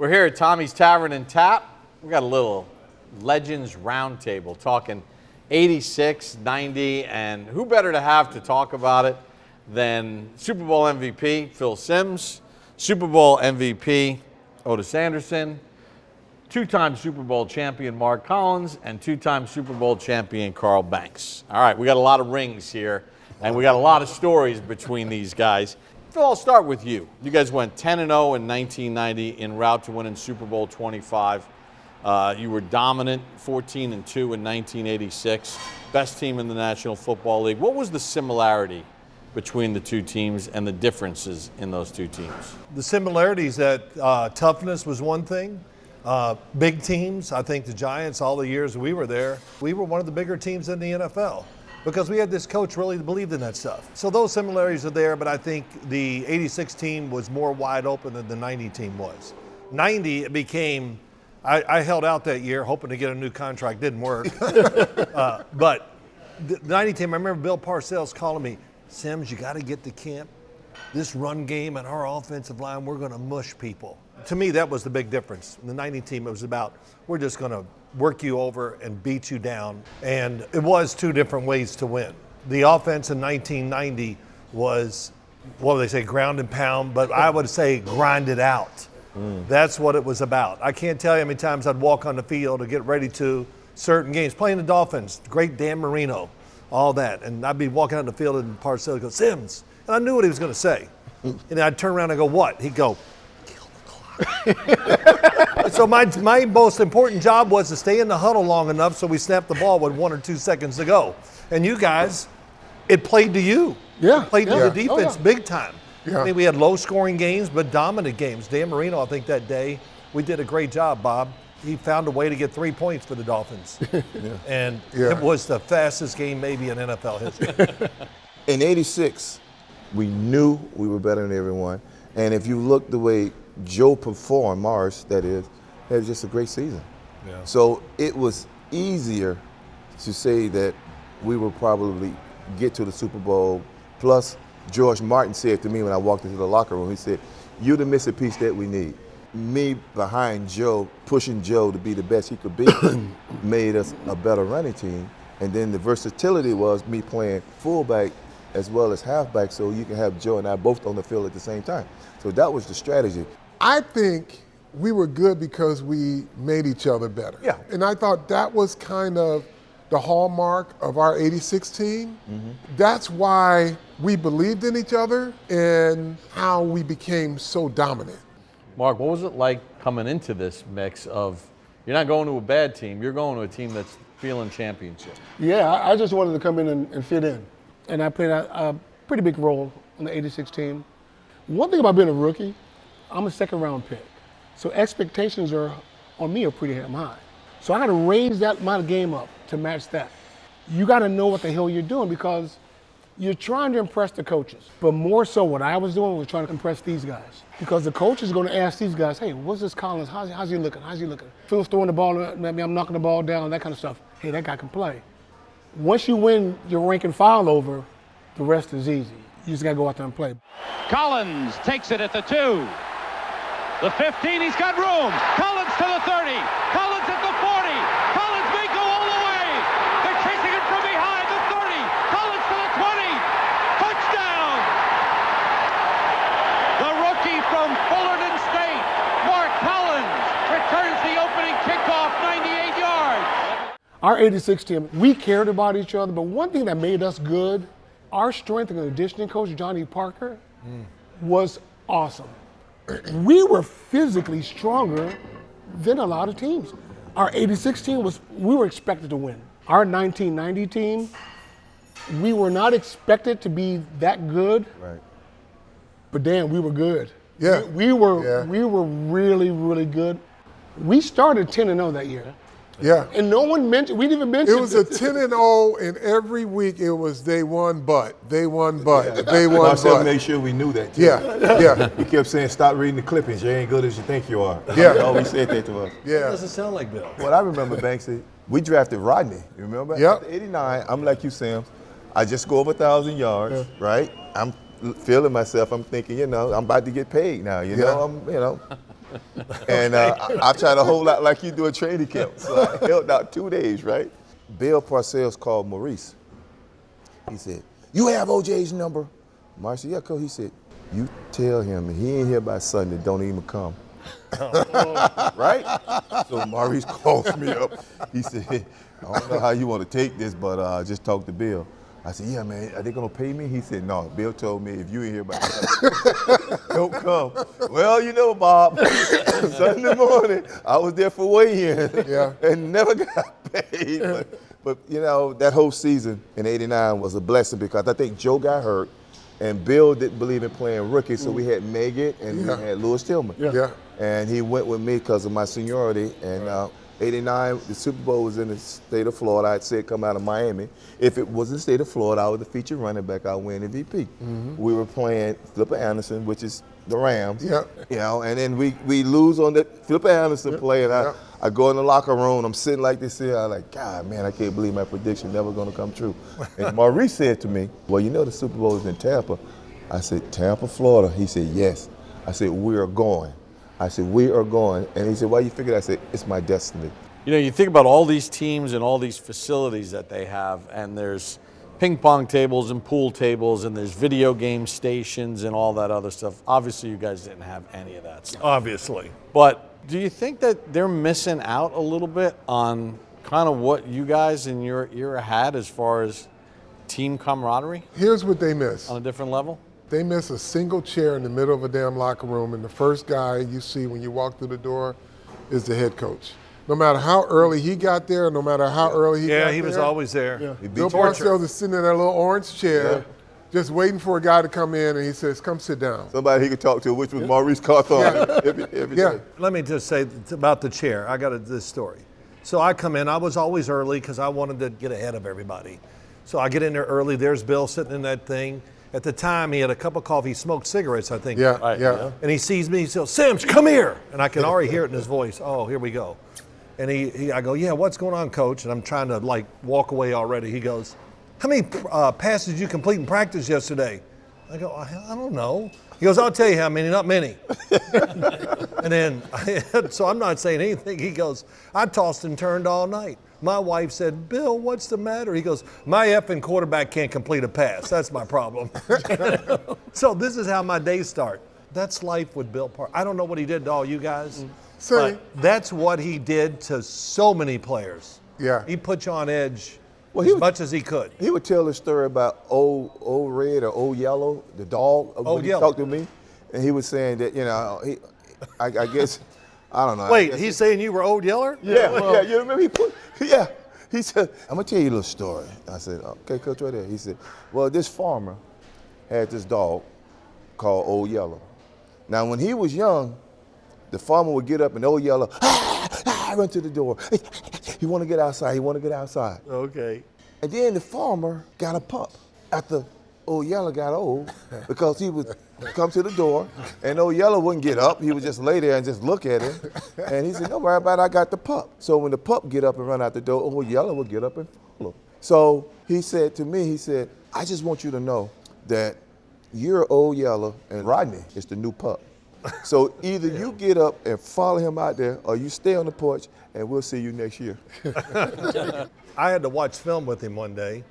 We're here at Tommy's Tavern and Tap. We got a little Legends Roundtable talking 86, 90, and who better to have to talk about it than Super Bowl MVP Phil Simms, Super Bowl MVP Ottis Anderson, two-time Super Bowl champion Mark Collins, and two-time Super Bowl champion Carl Banks. All right, we got a lot of rings here, and we got a lot of stories between these guys. Phil, I'll start with you. You guys went 10-0 in 1990 en route to winning Super Bowl 25. You were dominant, 14-2 in 1986, best team in the National Football League. What was the similarity between the two teams and the differences in those two teams? The similarities that toughness was one thing. Big teams, I think the Giants, all the years we were there, we were one of the bigger teams in the NFL because we had this coach really that believed in that stuff. So those similarities are there, but I think the 86 team was more wide open than the 90 team was. 90, it became, I held out that year hoping to get a new contract, didn't work. But the 90 team, I remember Bill Parcells calling me, Simms, you got to get to camp. This run game and our offensive line, we're going to mush people. To me, that was the big difference. In the 90 team, it was about, we're just going to work you over and beat you down. And it was two different ways to win. The offense in 1990 was, what do they say, ground and pound, but I would say grind it out. That's what it was about. I can't tell you how many times I'd walk on the field to get ready to certain games. Playing the Dolphins, great Dan Marino, all that. And I'd be walking out the field and Parcells would go, Simms. And I knew what he was going to say. And I'd turn around and go, what? He'd go, kill the clock. So my most important job was to stay in the huddle long enough so we snapped the ball with 1 or 2 seconds to go. And you guys, it played to you. Yeah. It played to the defense big time. Yeah. I mean, we had low-scoring games, but dominant games. Dan Marino, I think that day, we did a great job, Bob. He found a way to get 3 points for the Dolphins. And it was the fastest game maybe in NFL history. In 86, we knew we were better than everyone. And if you look the way Joe performed, Morris, that is, it was just a great season. Yeah. So it was easier to say that we would probably get to the Super Bowl. Plus, George Martin said to me when I walked into the locker room, he said, you're the missing piece that we need. Me behind Joe, pushing Joe to be the best he could be, made us a better running team. And then the versatility was me playing fullback as well as halfback, so you can have Joe and I both on the field at the same time. So that was the strategy. I think we were good because we made each other better. Yeah. And I thought that was kind of the hallmark of our 86 team. That's why we believed in each other and how we became so dominant. Mark, what was it like coming into this mix of, you're not going to a bad team, you're going to a team that's feeling championship? Yeah, I just wanted to come in and fit in. And I played a pretty big role on the 86 team. One thing about being a rookie, I'm a second-round pick. So expectations on me are pretty damn high. So I got to raise my game up to match that. You got to know what the hell you're doing because you're trying to impress the coaches. But more so what I was doing was trying to impress these guys. Because the coach is going to ask these guys, hey, what's this Collins? How's he looking? How's he looking? Phil's throwing the ball at me, I'm knocking the ball down, that kind of stuff. Hey, that guy can play. Once you win your rank and file over, the rest is easy. You just got to go out there and play. Collins takes it at the 2. The 15, he's got room. Collins to the 30. Collins at the 40. Collins may go all the way. They're chasing it from behind the 30. Collins to the 20. Touchdown. The rookie from Fullerton State, Mark Collins, returns the opening kickoff 98 yards. Our 86 team, we cared about each other, but one thing that made us good, our strength and conditioning coach, Johnny Parker, was awesome. We were physically stronger than a lot of teams. Our 86 team we were expected to win. Our 1990 team, we were not expected to be that good, but damn, we were good. Yeah. We were really, really good. We started 10-0 that year. Yeah. And no one mentioned, we didn't even mention It was a 10-0, and every week it was they won, but they won, but they won, Marcel but. made sure we knew that, too. Yeah. He kept saying, stop reading the clippings. You ain't good as you think you are. Yeah. He always said that to us. It doesn't sound like Bill. What I remember, Banksy, we drafted Rodney. You remember? Yep. After 89, I'm like you, Sam. I just go over 1,000 yards, right? I'm feeling myself. I'm thinking, I'm about to get paid now. And I try to hold out like you do a training camp. So I held out 2 days, right? Bill Parcells called Maurice. He said, "You have OJ's number?" Maurice said, "Yeah, Coach." He said, "You tell him if he ain't here by Sunday, don't even come." Right? So Maurice calls me up. He said, "I don't know how you want to take this, but just talk to Bill." I said, "Yeah, man, are they going to pay me?" He said, "No, Bill told me if you ain't here by Sunday, don't come." Well, you know, Bob, Sunday morning, I was there for weigh-in and never got paid. But, you know, that whole season in '89 was a blessing because I think Joe got hurt and Bill didn't believe in playing rookie, so we had Meggett and we had Louis Tillman. And he went with me because of my seniority. And '89, the Super Bowl was in the state of Florida. I'd say come out of Miami. If it was the state of Florida, I was the featured running back. I win MVP. We were playing Flipper Anderson, which is the Rams. You know, and then we lose on the Flipper Anderson play, and I go in the locker room. I'm sitting like this here. I'm like, God, man, I can't believe my prediction never going to come true. And Maurice said to me, "Well, you know the Super Bowl is in Tampa." I said, "Tampa, Florida." He said, "Yes." I said, "We are going." I said, "We are going." And he said, "Why you figured?" I said, "It's my destiny." You know, you think about all these teams and all these facilities that they have, and there's ping pong tables and pool tables, and there's video game stations and all that other stuff. Obviously, you guys didn't have any of that stuff. Obviously. But do you think that they're missing out a little bit on kind of what you guys in your era had as far as team camaraderie Here's what they miss. on a different level? They miss a single chair in the middle of a damn locker room, and the first guy you see when you walk through the door is the head coach. No matter how early he got there, no matter how early he got there. Yeah, he was always there. Bill Parcells is sitting in that little orange chair, just waiting for a guy to come in, and he says, "Come sit down." Somebody he could talk to, which was Maurice Carthon. Every day. Let me just say about the chair. I got this story. So I come in. I was always early because I wanted to get ahead of everybody. So I get in there early. There's Bill sitting in that thing. At the time, he had a cup of coffee. He smoked cigarettes, I think. And he sees me. He says, "Sims, come here." And I can already hear it in his voice. Oh, here we go. And I go, "Yeah, what's going on, Coach?" And I'm trying to like walk away already. He goes, "How many passes did you complete in practice yesterday?" I go, "I don't know." He goes, "I'll tell you how many, not many." And then, so I'm not saying anything. He goes, "I tossed and turned all night." My wife said, "Bill, what's the matter?" He goes, "My effing quarterback can't complete a pass. That's my problem." So this is how my days start. That's life with Bill Parcells. I don't know what he did to all you guys, but that's what he did to so many players. He put you on edge as much as he could. He would tell a story about old Red or old Yellow, the dog. When he talked to me, and he was saying that, you know, I guess, I don't know. Wait, he's saying you were Old Yeller? Yeah, you remember he said, "I'm gonna tell you a little story." I said, "Okay, Coach, right there." He said, "Well, this farmer had this dog called Old Yeller. Now, when he was young, the farmer would get up and Old Yeller, run to the door. He want to get outside. He want to get outside." Okay. And then the farmer got a pup after Old Yeller got old because he would come to the door and Old Yeller wouldn't get up. He would just lay there and just look at him. And he said, "Don't worry about it, I got the pup." So when the pup get up and run out the door, Old Yeller would get up and follow him. So he said to me, he said, "I just want you to know that you're Old Yeller and Rodney is the new pup. So either you get up and follow him out there or you stay on the porch and we'll see you next year." I had to watch film with him one day,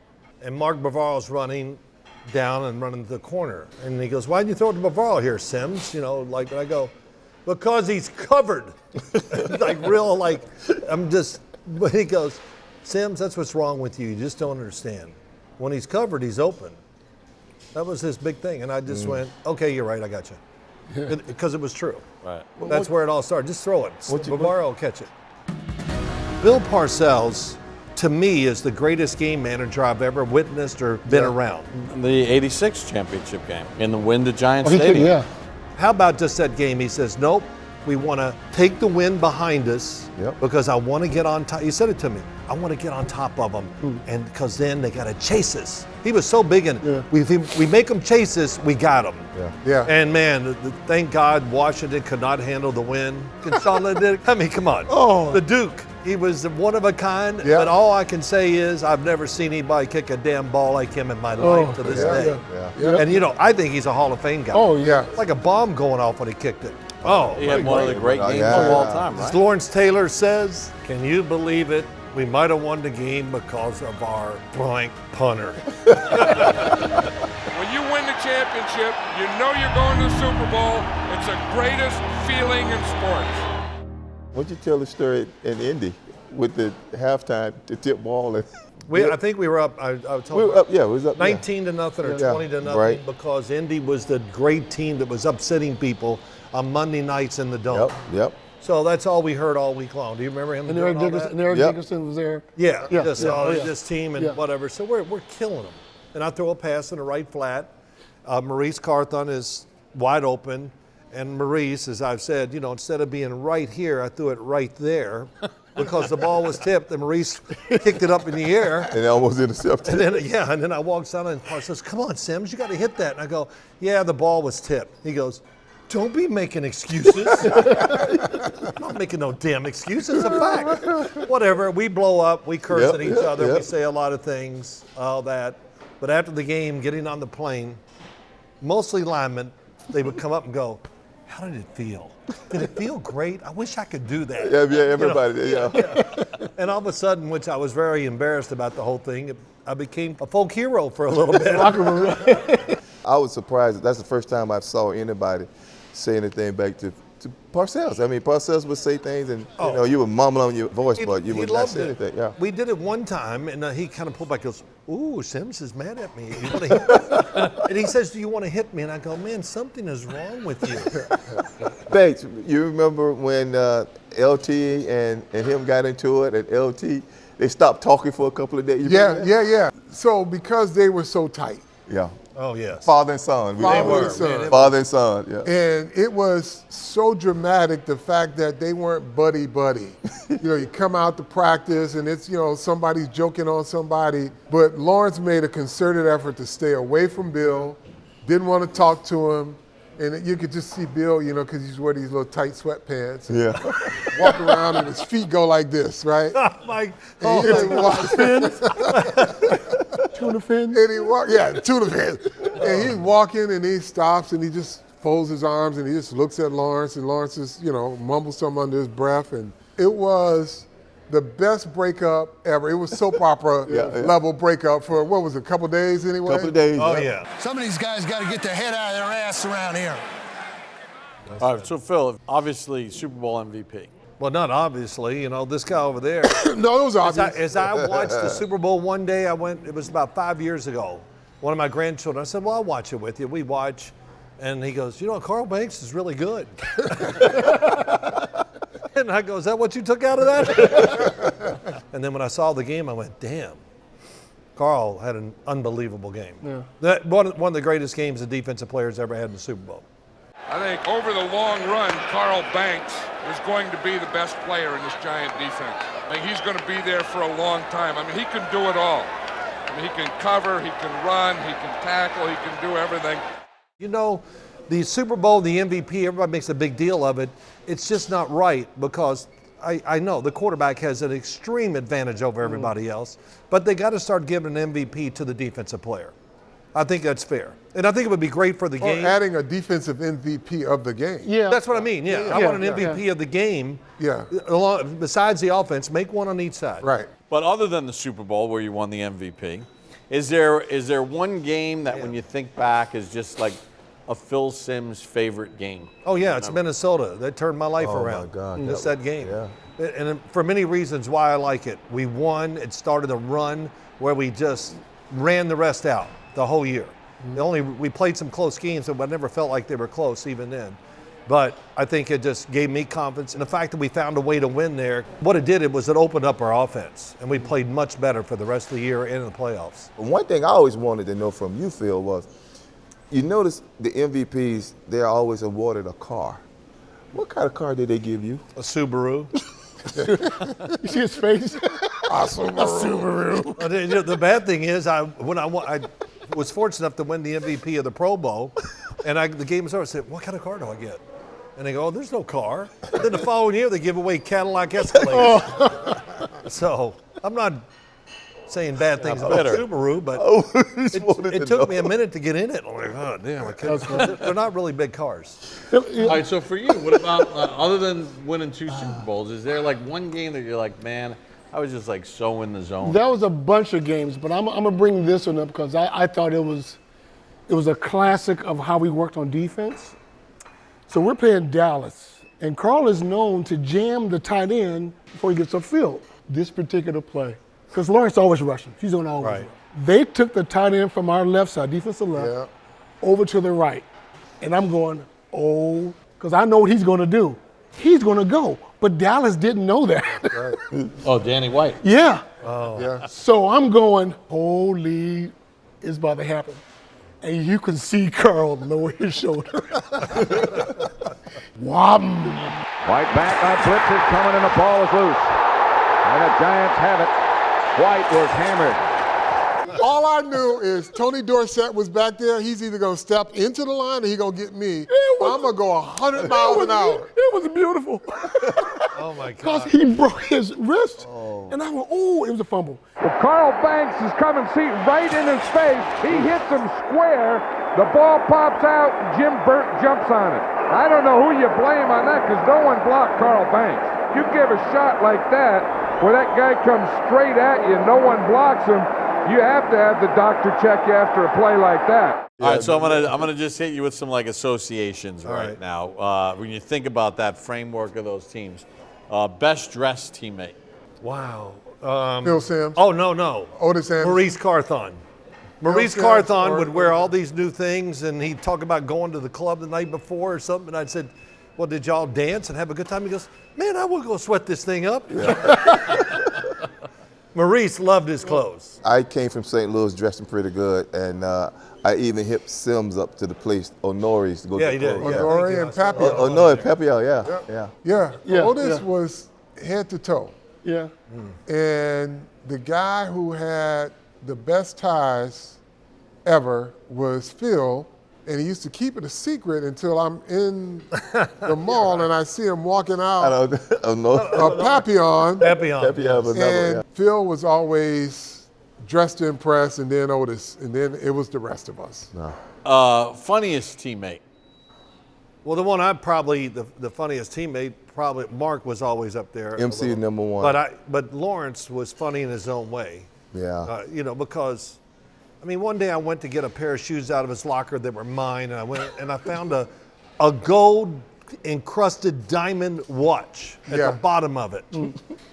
and Mark Bavard's running down and running the corner. And he goes, "Why'd you throw it to Bavard here, Sims?" You know, like, and I go, "Because he's covered." But he goes, "Sims, that's what's wrong with you. You just don't understand. When he's covered, he's open." That was his big thing. And I just went, "Okay, you're right, I got you." Because it was true. Right. That's where it all started. Just throw it. Bavard will catch it. Bill Parcells, to me, is the greatest game manager I've ever witnessed or been around. The '86 championship game in the Win the Giants Stadium. How about just that game? He says, "Nope, we want to take the win behind us because I want to get on top." He said it to me. "I want to get on top of them, and because then they got to chase us." He was so big, and we make them chase us, we got them. And man, thank God Washington could not handle the win. I mean, come on. The Duke. He was one of a kind, but all I can say is I've never seen anybody kick a damn ball like him in my life to this day. And, you know, I think he's a Hall of Fame guy. Like a bomb going off when he kicked it. Oh, He had one of the great Oh, games yeah. of all time, As right? Lawrence Taylor says, can you believe it? We might have won the game because of our blank punter. When you win the championship, you know you're going to the Super Bowl. It's the greatest feeling in sports. Why don't you tell the story in Indy with the halftime, the tip ball? And I think we were up. I was we were up, yeah, it was up. 19 to nothing or Yeah. 20 to nothing Right. because Indy was the great team that was upsetting people on Monday nights in the Dome. Yep. So that's all we heard all week long. Do you remember him And doing Eric all Dickerson, that? and Eric Yep. Dickerson was there. Yeah, Yeah, just yeah, all oh, yeah. this team and Yeah. whatever. So we're killing them. And I throw a pass in the right flat. Maurice Carthon is wide open. And Maurice, as I've said, instead of being right here, I threw it right there because the ball was tipped and Maurice kicked it up in the air. And it almost intercepted. And then I walked down and Parcells says, come on, Sims, you got to hit that. And I go, yeah, the ball was tipped. He goes, don't be making excuses. I'm not making no damn excuses. It's a fact. Whatever. We blow up. We curse Yep, at each yep, other. yep. We say a lot of things, all that. But after the game, getting on the plane, mostly linemen, they would come up and go, how did it feel? Did it feel great? I wish I could do that. Yeah, everybody, yeah. And all of a sudden, which I was very embarrassed about the whole thing, I became a folk hero for a little bit. I was surprised. That's the first time I saw anybody say anything back to Parcells. I mean, Parcells would say things, and you would mumble on your voice, but you He would not loved say it. anything. Yeah. We did it one time, and he kind of pulled back and goes, ooh, Sims is mad at me. You wanna hit me? And he says, do you want to hit me? And I go, man, something is wrong with you. Bates, you remember when LT and him got into it, and LT, they stopped talking for a couple of days? You remember that? Yeah. So because they were so tight, Yeah. Oh, yes. Father and son. Father and son. Father and son, yeah. and it was so dramatic, the fact that they weren't buddy-buddy. You come out to practice and it's, somebody's joking on somebody, but Lawrence made a concerted effort to stay away from Bill, didn't want to talk to him, and you could just see Bill, because he's wearing these little tight sweatpants. Yeah. Walk around and his feet go like this, right? And he just Tuna fins. And he tuna fins. And he's walking and he stops and he just folds his arms and he just looks at Lawrence and Lawrence just, mumbles something under his breath. And it was the best breakup ever. It was soap opera level breakup for, what was it, a couple days anyway? Couple of days. Oh, yeah. Some of these guys got to get their head out of their ass around here. All right, so Phil, obviously Super Bowl MVP. Well, not obviously, this guy over there. No, it was obvious. As I watched the Super Bowl one day, it was about 5 years ago. One of my grandchildren, I said, well, I'll watch it with you. We watch. And he goes, Carl Banks is really good. And I go, is that what you took out of that? And then when I saw the game, I went, damn. Carl had an unbelievable game. Yeah. That one of the greatest games a defensive player's ever had in the Super Bowl. I think over the long run, Carl Banks is going to be the best player in this Giant defense. I think he's going to be there for a long time. I mean, he can do it all. I mean, he can cover, he can run, he can tackle, he can do everything. The Super Bowl, the MVP, everybody makes a big deal of it. It's just not right because I know the quarterback has an extreme advantage over everybody else, but they got to start giving an MVP to the defensive player. I think that's fair. And I think it would be great for the Or game. adding a defensive MVP of the game. Yeah. That's what I mean, yeah. I want an MVP of the game. Yeah. Besides the offense, make one on each side. Right. But other than the Super Bowl where you won the MVP, is there one game that when you think back is just like a Phil Simms favorite game? Oh, yeah, it's Minnesota. That turned my life Oh, my around. God. Just that game. Yeah. And for many reasons why I like it. We won. It started a run where we just ran the rest out the whole year. We played some close games, but I never felt like they were close even then. But I think it just gave me confidence. And the fact that we found a way to win there, what it did, it opened up our offense. And we played much better for the rest of the year and in the playoffs. One thing I always wanted to know from you, Phil, was you notice the MVPs, they're always awarded a car. What kind of car did they give you? A Subaru. You see his face? The bad thing is, I was fortunate enough to win the MVP of the Pro Bowl, and the game was over. I said, what kind of car do I get? And they go, oh, there's no car. And then the following year, they give away Cadillac Escalades. So I'm not saying bad things about bitter. Subaru, but it took me a minute to get in it. I'm like, oh, damn, I can't. They're not really big cars. All right, so for you, what about, other than winning 2 Super Bowls, is there like one game that you're like, man, I was just like so in the zone? That was a bunch of games, but I'm gonna bring this one up because I thought it was a classic of how we worked on defense. So we're playing Dallas, and Carl is known to jam the tight end before he gets upfield. This particular play, because Lawrence always rushing. He's on always. Right. They took the tight end from our left side, defensive left, Yeah. over to the right. And I'm going, oh, because I know what he's going to do. He's going to go. But Dallas didn't know that. Oh, Danny White. Yeah. Yeah. So I'm going, holy, it's about to happen. And you can see Carl lower his shoulder. Wham! White back on blitz is coming and the ball is loose. And the Giants have it. White was hammered. All I knew is Tony Dorsett was back there. He's either going to step into the line or he's going to get me. I'm going to go 100 miles an hour. It was beautiful. Oh, my Because God. he broke his wrist. And I went, oh, it was a fumble. Well, Carl Banks is coming right in his face. He hits him square. The ball pops out. Jim Burt jumps on it. I don't know who you blame on that because no one blocked Carl Banks. You give a shot like that where that guy comes straight at you and no one blocks him, you have to have the doctor check you after a play like that. All right, so I'm gonna just hit you with some like associations right now. When you think about that framework of those teams, best dressed teammate. Wow. Phil Simms. Oh, no. Otis Anderson. Maurice Carthon. Maurice Simms Carthon or- would wear all these new things, and he'd talk about going to the club the night before or something. And I'd said, well, did y'all dance and have a good time? He goes, man, I will go sweat this thing up. Maurice loved his clothes. I came from St. Louis dressing pretty good, and I even hit Sims up to the place, Honore's, to go Yeah, get he did. clothes. Yeah. Honore and Papio. Honore, Papio, yeah. Yeah. Otis yeah. was head to toe. Yeah. And the guy who had the best ties ever was Phil, and he used to keep it a secret until I'm in the mall and I see him walking I out don't know. a Papillon. Papillon. Papio was another, And yeah. Phil was always dressed to impress, and then Otis, and then it was the rest of us. Funniest teammate. Well, the one the funniest teammate, probably Mark was always up there. MC number one. But Lawrence was funny in his own way. Yeah. Because, I mean, one day I went to get a pair of shoes out of his locker that were mine, and I went and I found a gold encrusted diamond watch at Yeah. the bottom of it.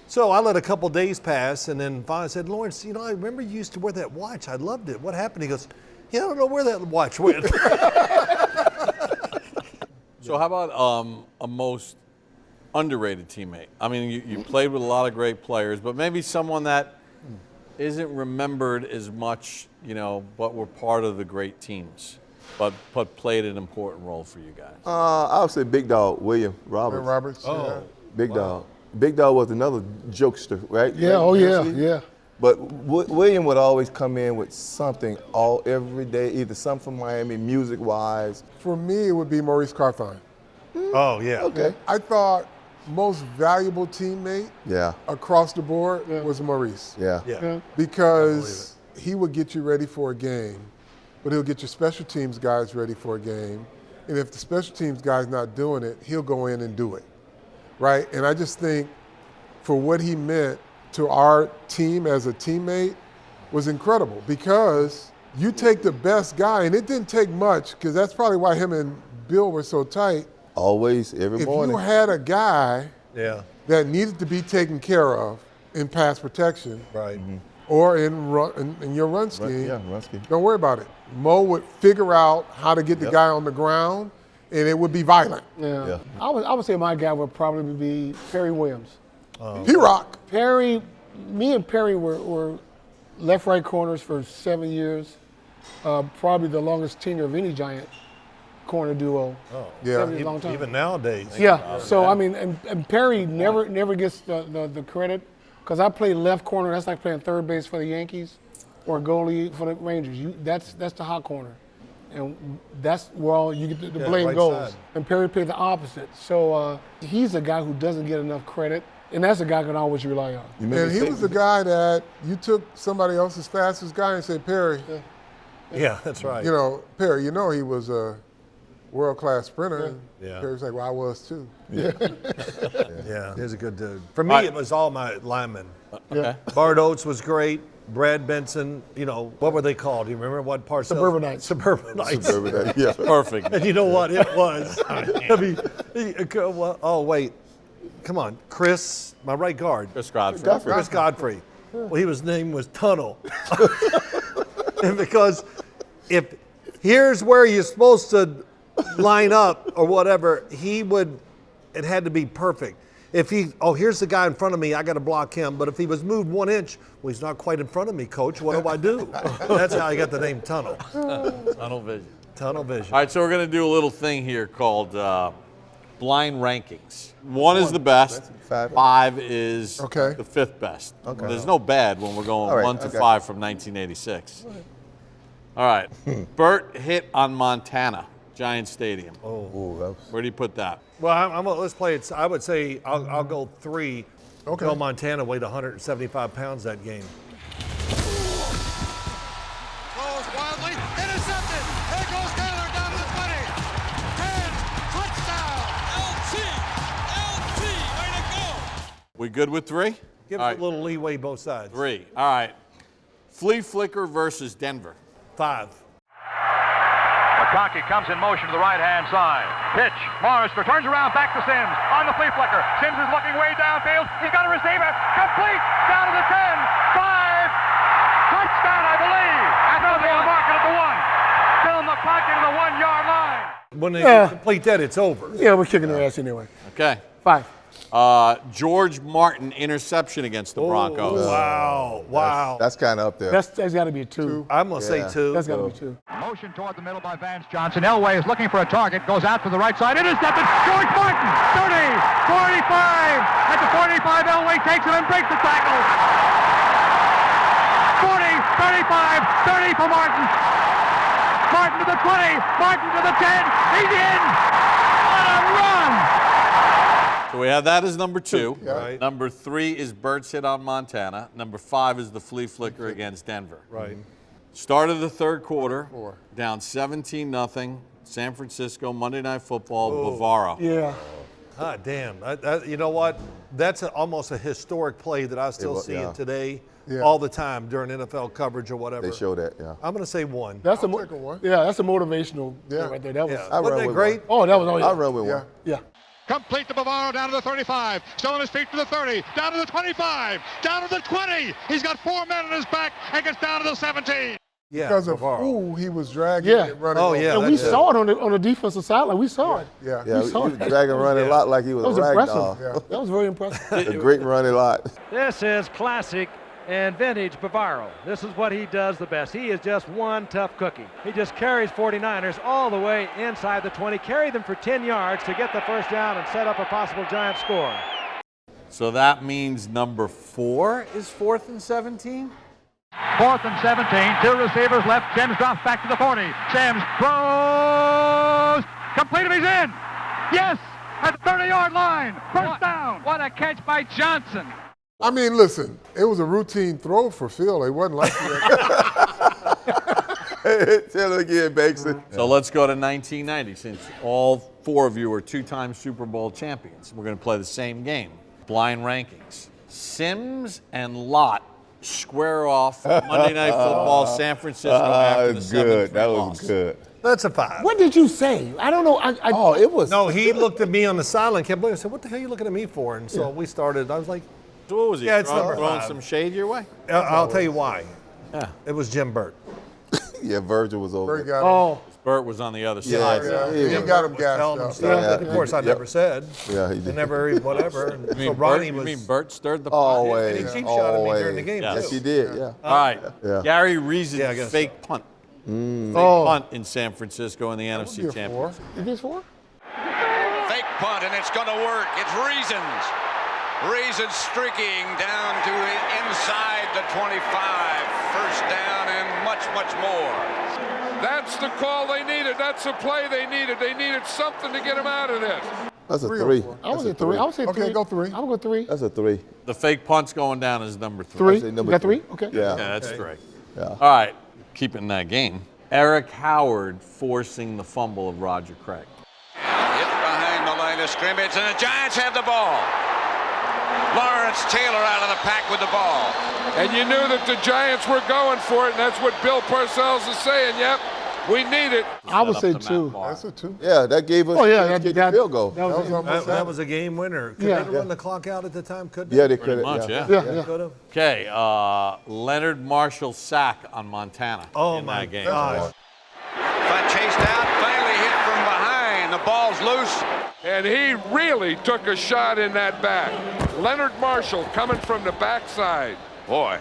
So I let a couple days pass, and then finally said, Lawrence, I remember you used to wear that watch. I loved it. What happened? He goes, yeah, I don't know where that watch went. So how about a most underrated teammate? I mean, you played with a lot of great players, but maybe someone that isn't remembered as much, but were part of the great teams, but played an important role for you guys. I would say Big Dog, William Roberts. Roberts. Yeah. Big Dog. Big Dog was another jokester, right? Yeah, Right, oh yeah, MC? yeah. But William would always come in with something every day, either something from Miami, music-wise. For me, it would be Maurice Carthon. Oh, yeah. Okay. I thought most valuable teammate Yeah, across the board was Maurice. yeah. Yeah. Because he would get you ready for a game, but he'll get your special teams guys ready for a game. And if the special teams guy's not doing it, he'll go in and do it, right? And I just think for what he meant to our team as a teammate was incredible, because you take the best guy, and it didn't take much, because that's probably why him and Bill were so tight. Always, every If morning. you had a guy Yeah. that needed to be taken care of in pass protection, Right. or in your run scheme, Yeah, run scheme. don't worry about it. Mo would figure out how to get the guy on the ground, and it would be violent. Yeah. Yeah. I would say my guy would probably be Perry Williams. P-Rock. Perry, me and Perry were left-right corners for 7 years. Probably the longest tenure of any Giant corner duo. Oh, Yeah. 7 years, long time. even nowadays. Yeah. So I mean, and Perry never gets the credit, because I play left corner. That's like playing third base for the Yankees, or goalie for the Rangers. That's the hot corner, and that's where all you get the blame right goes. side. And Perry played the opposite. So he's a guy who doesn't get enough credit. And that's a guy I can always rely on. And he was the guy that you took somebody else's fastest guy and said, Perry. Yeah, that's right. You know, Perry, you know he was a world-class sprinter. Yeah. Perry's like, well, I was too. Yeah, he's a good dude. For me, it was all my linemen. Okay. Bart Oates was great. Brad Benson, you know, what were they called? Do you remember what Parcells? Suburbanites. Suburbanites. Yeah. Perfect. And you know what? It was. I mean, oh, wait. Come on. Chris, my right guard. Chris Godfrey. Chris Godfrey. Well, his name was Tunnel. And because if here's where you're supposed to line up or whatever, it had to be perfect. If here's the guy in front of me, I got to block him. But if he was moved 1 inch, well, he's not quite in front of me, coach. What do I do? That's how I got the name Tunnel. Tunnel vision. Tunnel vision. All right, so we're going to do a little thing here called blind rankings. 1 is the best. 5 is the 5th best. Okay. There's no bad when we're going 1 to 5 from 1986. All right. Burt hit on Montana, Giant Stadium. Where do you put that? Well, let's play it. I would say I'll go 3. Okay. Bill Montana weighed 175 pounds that game. Goes wildly, intercepted. There goes Taylor down to the 20. 10, touchdown. LT, way to go. We good with 3? Give us a little leeway both sides. 3. All right. Flea Flicker versus Denver. 5. McConkey comes in motion to the right-hand side. Pitch. Morris turns around back to Sims on the flea flicker. Sims is looking way downfield. He's got a receiver. Complete. Down to the 10. 5. Touchdown, I believe. After they mark it at the 1. Bill McConkey to the 1-yard line. When they complete that, it's over. Yeah, we're kicking their ass anyway. Okay. 5. George Martin interception against the Broncos. Wow. That's kind of up there. That's got to be a 2. I'm going to say 2. That's got to be 2. Motion toward the middle by Vance Johnson. Elway is looking for a target. Goes out to the right side. Intercepted. George Martin. 30. 45. At the 45, Elway takes it and breaks the tackle. 40. 35. 30 for Martin. Martin to the 20. Martin to the 10. He's in. What a run. So we have that as number 2. Right. Number 3 is Burt's hit on Montana. Number 5 is the flea flicker against Denver. Right. Start of the third quarter, down 17-0. San Francisco, Monday Night Football, Bavaro. Yeah. God damn. You know what? That's almost a historic play that I still see it today all the time during NFL coverage or whatever. They show that, I'm going to say 1. That's that's a motivational thing right there. That was, Wasn't that great? Oh, that was all. I run with 1. Yeah. Complete to Bavaro, down to the 35, still on his feet to the 30, down to the 25, down to the 20. He's got 4 men on his back and gets down to the 17. Yeah, Because of who he was dragging and running. Oh, yeah. And we saw it on the defensive side. Like, we saw it. Yeah. Yeah, he saw was it. dragging running a lot like he was That was a rag impressive. doll. That was very impressive. A great running lot. This is classic and vintage Bavaro. This is what he does the best. He is just one tough cookie. He just carries 49ers all the way inside the 20, carried them for 10 yards to get the first down and set up a possible Giant score. So that means number 4 is 4th and 17? 4th and 17, 2 receivers left. Sims drops back to the 40. Sims throws. Completed, he's in. Yes, at the 30-yard line. First down. What a catch by Johnson. I mean, listen, it was a routine throw for Phil. It wasn't like Tell it again, Bakeson. So let's go to 1990, since all 4 of you are 2-time Super Bowl champions. We're going to play the same game, blind rankings. Sims and Lott square off Monday Night Football, San Francisco after the 7th That loss. was good. That's a 5. What did you say? I don't know. It was. No, he looked at me on the sideline, kept looking. I said, what the hell are you looking at me for? And so we started. I was like, So what was he, Yeah, it's number throwing 5. some shade your way? I'll tell you why. Yeah. It was Jim Burt. Yeah, Virgil was over. Burt got him. Oh, Burt was on the other Yeah, side. He got him gassed Telling him up. stuff that, Yeah. of course, I never said. Yeah, he I did. never, whatever. And You so mean, Ronnie Burt, was. you mean Burt stirred the pot? Always. And he cheap shot at me during the game, Yes. Yes, too. he did, yeah. All right. Yeah. Gary Reason's Yeah, I guess fake punt. Fake Oh. punt in San Francisco in the NFC You're Championship. is this 4? Fake punt, and it's going to work. It's Reasons. Reasons streaking down to inside the 25. First down and much, much more. That's the call they needed. That's the play they needed. They needed something to get him out of this. That's a or 3. four? I would say 3. I would say 3. Okay, go 3. I'm going to go 3. That's a 3. The fake punt's going down as number 3. 3? say You number got 3. 3? Okay. Yeah. Yeah, that's 3. Yeah. All right, keeping that game. Eric Howard forcing the fumble of Roger Craig. Hit behind the line of scrimmage, and the Giants have the ball. Lawrence Taylor out of the pack with the ball. And you knew that the Giants were going for it, and that's what Bill Parcells is saying. Yep, we need it. I would Set say up to 2. Matt Barr. That's a 2. Yeah, that gave us that field goal. That was it. almost That was a game winner. Could Yeah. they run the clock out at the time? Couldn't Yeah, they? they could Much, yeah. Yeah. Could have. Okay, Leonard Marshall sack on Montana Oh in my that game. gosh. But chased out, finally hit from behind. The ball's loose. And he really took a shot in that back. Leonard Marshall coming from the backside. Boy,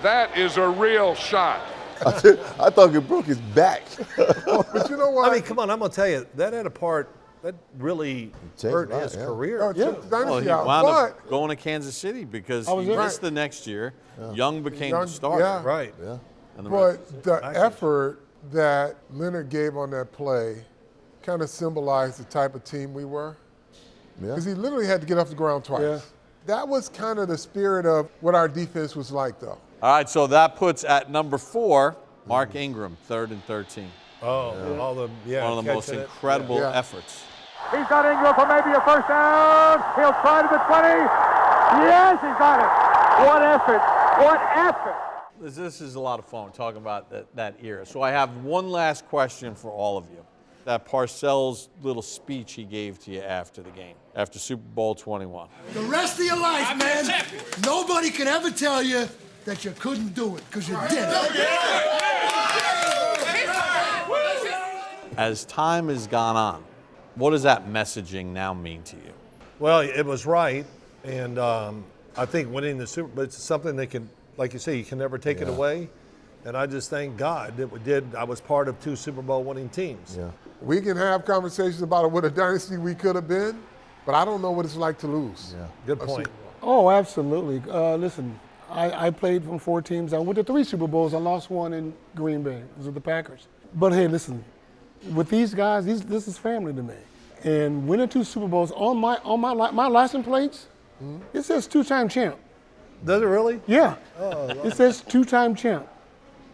that is a real shot. I thought he broke his back. But you know what? I mean, come on, I'm going to tell you, that had a part that really Changed hurt a lot, his yeah. career. Well, he wound up going to Kansas City because was he it? missed the next year. Young became Young- the starter. yeah. Right. Yeah. And the rest- But the effort that Leonard gave on that play kind of symbolized the type of team we were. Yeah. Because he literally had to get off the ground twice. Yeah. That was kind of the spirit of what our defense was like, though. All right, so that puts at number 4, Mark Ingram, 3rd and 13. Oh, all the, yeah. One of the most catching it. incredible Yeah. efforts. He's got Ingram for maybe a first down. He'll try to the 20. Yes, he's got it. What effort. What effort. This is a lot of fun talking about that era. So I have one last question for all of you. That Parcells little speech he gave to you after the game, after Super Bowl 21. The rest of your life, man, nobody can ever tell you that you couldn't do it, because you did it. As time has gone on, what does that messaging now mean to you? Well, it was right, and I think winning the Super Bowl, it's something that can, like you say, you can never take it away. And I just thank God that we did. I was part of 2 Super Bowl winning teams. Yeah. We can have conversations about what a dynasty we could have been, but I don't know what it's like to lose. Yeah. Good point. Oh, absolutely. Listen, I played from 4 teams. I went to 3 Super Bowls. I lost one in Green Bay. It was with the Packers. But hey, listen, with these guys, this is family to me. And winning 2 Super Bowls on my license plates, it says 2-time champ. Does it really? Yeah. It says 2-time champ.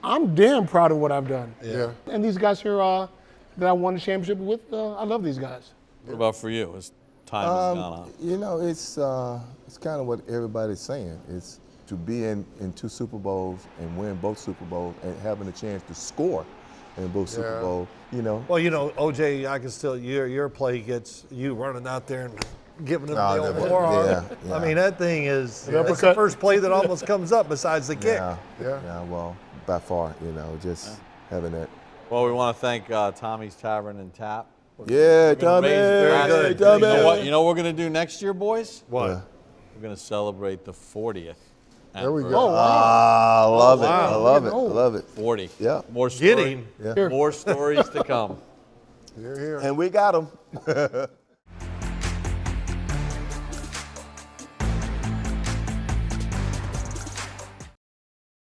I'm damn proud of what I've done. Yeah. And these guys here that I won the championship with, I love these guys. What about for you as time has gone on? You know, it's kind of what everybody's saying. It's to be in 2 Super Bowls and win both Super Bowls and having a chance to score in both Super Bowls, you know. Well, you know, OJ, I can still, your play gets you running out there and giving them No, the old never. forearm. Yeah. I mean, that thing is, that's the first play that almost comes up besides the kick. Yeah. Yeah. Yeah, well, by far, you know, just having that. Well, we want to thank Tommy's Tavern and Tap. Yeah, We're gonna Tommy. raise the good. basket. Tommy. You know what we're going to do next year, boys? What? Yeah. We're going to celebrate the 40th. There we go. Oh, wow. Ah, I love it. wow. I love it. I Oh. love it. 40. Yeah. More Get story- him. Yeah. More stories to come. Here, here. And we got them.